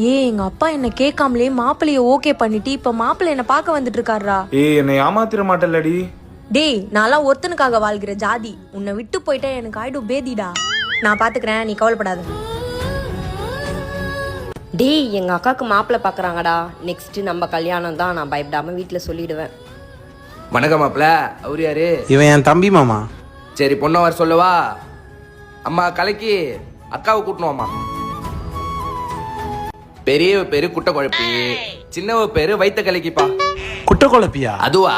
எங்க அப்பா என்ன கேட்காமலே மாப்பிள்ளைய ஓகே பண்ணிட்டு இப்ப மாப்பிள்ளை என்ன பார்க்க வந்துட்டு இருக்காருடா. என்னை ஏமாத்திர மாட்டல்லடி. டேய், நான்லாம் ஒருத்தனுக்காக வாழ்கிற ஜாதி. உன்னை விட்டு போயிட்டா எனக்கு ஆயிடும் பேதிடா. நான் பாத்துக்கிறேன், நீ கவலைப்படாத. டேய், எங்க அக்காவுக்கு மாப்பிள்ளை பாக்குறாங்கடா. நெக்ஸ்ட் நம்ம கல்யாணம் தான். நான் பயப்படாம வீட்டுல சொல்லிடுவேன். வணக்கம் மாப்பிள்ள. அவரு யாரு? இவன் என் தம்பி மாமா. சரி, பொண்ணை வர சொல்லவா? அம்மா கலைக்கு அக்காவை கூட்டணும்மா. பெரியவ பேரு குட்டை குழப்பி, சின்னவ பேரு வைத்த கலைக்குப்பா. குட்டை குழப்பியா? அதுவா,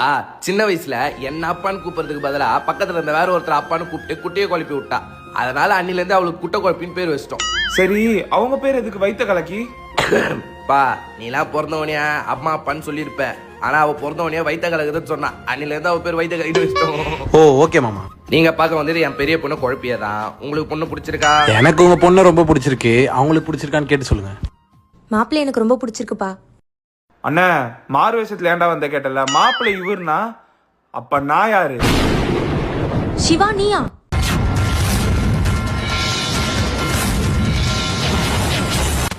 சின்ன வயசுல என்ன அப்பான்னு கூப்பிடுறதுக்கு பதிலா பக்கத்துல இருந்த வேற ஒருத்தர் அப்பான்னு கூப்பிட்டு குட்டையை குழப்பி விட்டா. அதனால அன்னில இருந்து அவளுக்கு குட்டை குழப்பின்னு பேர் வச்சிட்டோம். சரி, அவங்க பேர் எதுக்கு வைத்த கலக்கி? பா, நீலாம் பிறந்தவனியா அம்மா அப்பான்னு சொல்லியிருப்ப. ஆனா அவ பிறந்தவனியா வைத்த கலக்குதுன்னு சொன்னா. அன்னில இருந்து அவ பேர் வைத்த கலக்கிட்டு வச்சிட்டோம். ஓ, ஓகே மாமா. நீங்க பார்க்க வந்தது என் பெரிய பொண்ணு குழப்பியதான். உங்களுக்கு பொண்ணு பிடிச்சிருக்கா? எனக்கு உங்க பொண்ணு ரொம்ப பிடிச்சிருக்கு. அவங்களுக்கு பிடிச்சிருக்கான்னு கேட்டு சொல்லுங்க. மாப்பிள்ளை எனக்கு ரொம்ப பிடிச்சிருக்குப்பா. அண்ணா, மாறு வேஷத்துல ஏண்டா வந்த கேட்டல? மாப்பிள்ளை இவர்னா அப்ப நான் யாரு? சிவா, நீயா?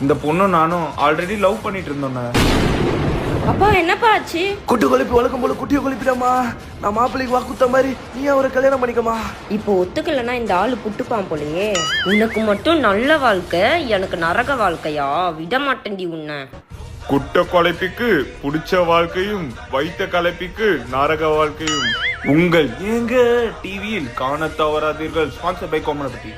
இந்த பொண்ணு நானும் ஆல்ரெடி லவ் பண்ணிட்டு இருந்தோம். அப்பா, என்னப்பா ஆச்சு? குட்டு கொழுப்பி வழக்கம் போல குட்டியை கொழுப்பிடாமா. நான் மாப்பிள்ளைக்கு வாக்குத்த மாதிரி நீ அவரை கல்யாணம் பண்ணிக்கமா. இப்போ ஒத்துக்கலன்னா இந்த ஆளு புட்டுப்பான் போலயே. உனக்கு மட்டும் நல்ல வாழ்க்கை, எனக்கு நரக வாழ்க்கையா? விட மாட்டேன்டி உன்னை. குட்ட கொலைப்பிக்கு புடிச்ச வாழ்க்கையும் வைத்த கலப்பிக்கு நரக வாழ்க்கையும் உங்கள் ஏங்க டிவியில் காண தவறாதீர்கள். Sponsor by கோமனபதி.